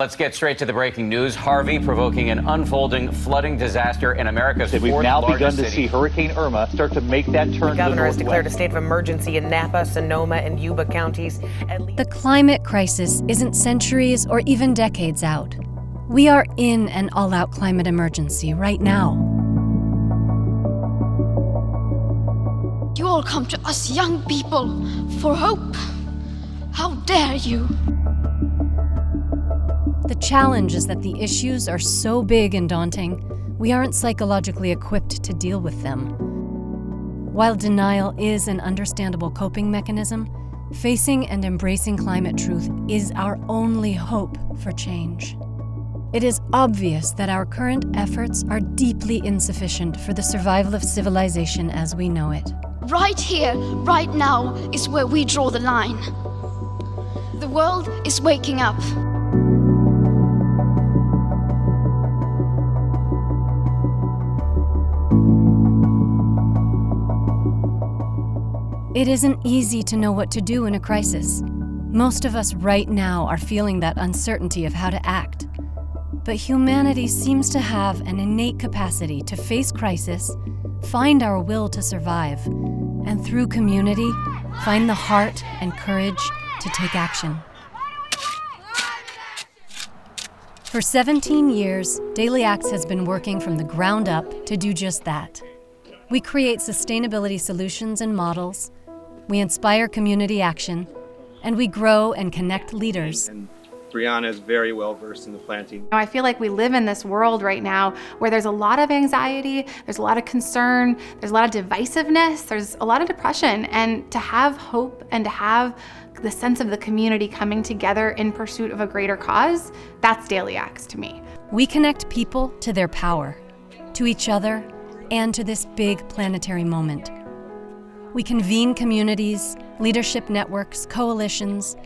Let's get straight to the breaking news. Harvey provoking an unfolding flooding disaster in America's We've fourth now largest begun to city. see Hurricane Irma start to make that turn to the Governor has declared a northwest. state of emergency in Napa, Sonoma, and Yuba counties. The climate crisis isn't centuries or even decades out. We are in an all-out climate emergency right now. You all come to us young people for hope. How dare you? The challenge is that the issues are so big and daunting, we aren't psychologically equipped to deal with them. While denial is an understandable coping mechanism, facing and embracing climate truth is our only hope for change. It is obvious that our current efforts are deeply insufficient for the survival of civilization as we know it. Right here, right now, is where we draw the line. The world is waking up. It isn't easy to know what to do in a crisis. Most of us right now are feeling that uncertainty of how to act. But humanity seems to have an innate capacity to face crisis, find our will to survive, and through community, find the heart and courage to take action. For 17 years, Daily Acts has been working from the ground up to do just that. We create sustainability solutions and models, we inspire community action, and we grow and connect leaders. And Brianna is very well versed in the planting. I feel like we live in this world right now where there's a lot of anxiety, there's a lot of concern, there's a lot of divisiveness, there's a lot of depression, and to have hope and to have the sense of the community coming together in pursuit of a greater cause, that's Daily Acts to me. We connect people to their power, to each other, and to this big planetary moment. We convene communities, leadership networks, coalitions.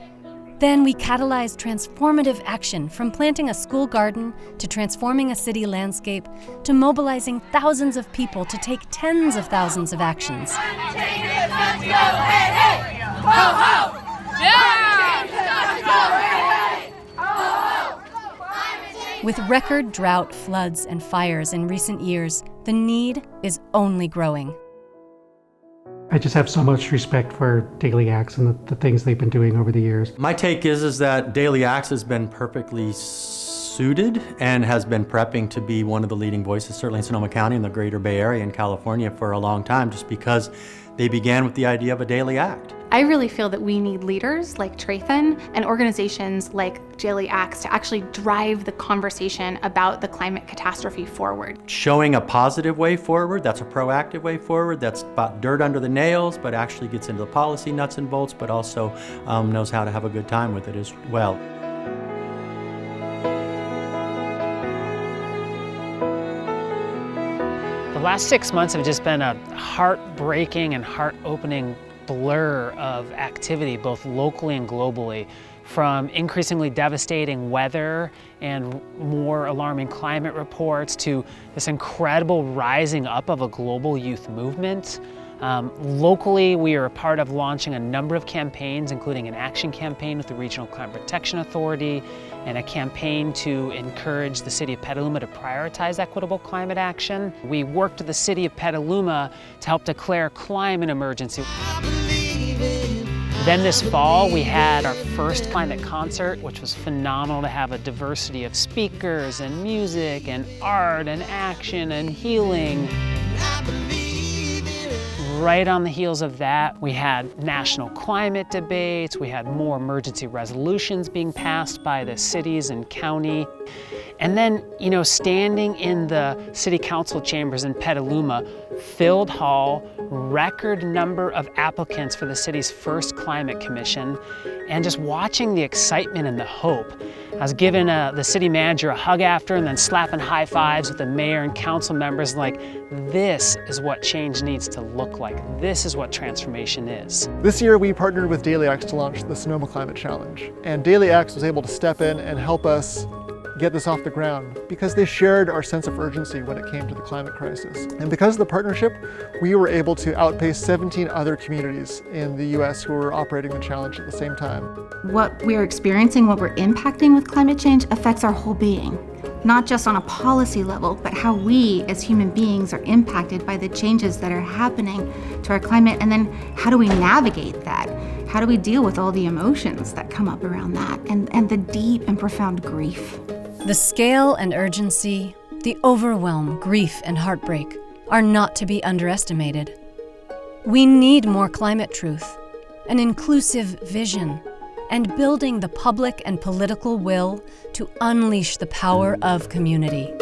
Then we catalyze transformative action, from planting a school garden to transforming a city landscape to mobilizing thousands of people to take tens of thousands of actions. With record drought, floods, and fires in recent years, the need is only growing. I just have so much respect for Daily Acts and the things they've been doing over the years. My take is that Daily Acts has been perfectly suited and has been prepping to be one of the leading voices, certainly in Sonoma County and the greater Bay Area in California for a long time, just because they began with the idea of a Daily Act. I really feel that we need leaders like Trathen and organizations like Daily Acts to actually drive the conversation about the climate catastrophe forward. Showing a positive way forward, that's a proactive way forward, that's about dirt under the nails, but actually gets into the policy nuts and bolts, but also knows how to have a good time with it as well. The last 6 months have just been a heartbreaking and heart-opening blur of activity, both locally and globally, from increasingly devastating weather and more alarming climate reports to this incredible rising up of a global youth movement. Locally, we are a part of launching a number of campaigns, including an action campaign with the Regional Climate Protection Authority and a campaign to encourage the city of Petaluma to prioritize equitable climate action. We worked with the city of Petaluma to help declare climate emergency. Then this fall, we had our first climate concert, which was phenomenal to have a diversity of speakers and music and art and action and healing. Right on the heels of that, we had national climate debates, we had more emergency resolutions being passed by the cities and county. And then, standing in the city council chambers in Petaluma, filled hall, record number of applicants for the city's first climate commission, and just watching the excitement and the hope. I was giving the city manager a hug after and then slapping high fives with the mayor and council members like, this is what change needs to look like. This is what transformation is. This year we partnered with Daily Acts to launch the Sonoma Climate Challenge, and Daily Acts was able to step in and help us get this off the ground because they shared our sense of urgency when it came to the climate crisis. And because of the partnership, we were able to outpace 17 other communities in the US who were operating the challenge at the same time. What we're experiencing, what we're impacting with climate change affects our whole being. Not just on a policy level, but how we as human beings are impacted by the changes that are happening to our climate, and then how do we navigate that? How do we deal with all the emotions that come up around that, and the deep and profound grief? The scale and urgency, the overwhelm, grief, and heartbreak are not to be underestimated. We need more climate truth, an inclusive vision, and building the public and political will to unleash the power of community.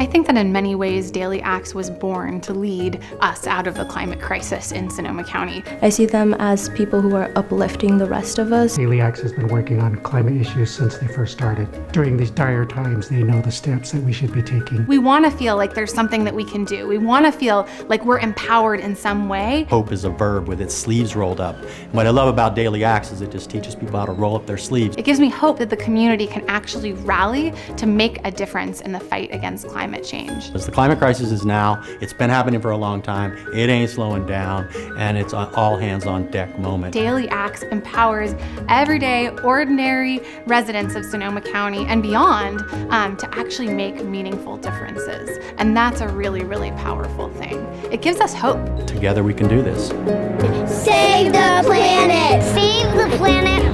I think that in many ways, Daily Acts was born to lead us out of the climate crisis in Sonoma County. I see them as people who are uplifting the rest of us. Daily Acts has been working on climate issues since they first started. During these dire times, they know the steps that we should be taking. We want to feel like there's something that we can do. We want to feel like we're empowered in some way. Hope is a verb with its sleeves rolled up. And what I love about Daily Acts is it just teaches people how to roll up their sleeves. It gives me hope that the community can actually rally to make a difference in the fight against climate change. As the climate crisis is now, it's been happening for a long time, it ain't slowing down, and it's an all hands on deck moment. Daily Acts empowers everyday, ordinary residents of Sonoma County and beyond to actually make meaningful differences. And that's a really, really powerful thing. It gives us hope. Together we can do this. Save the planet! Save the planet!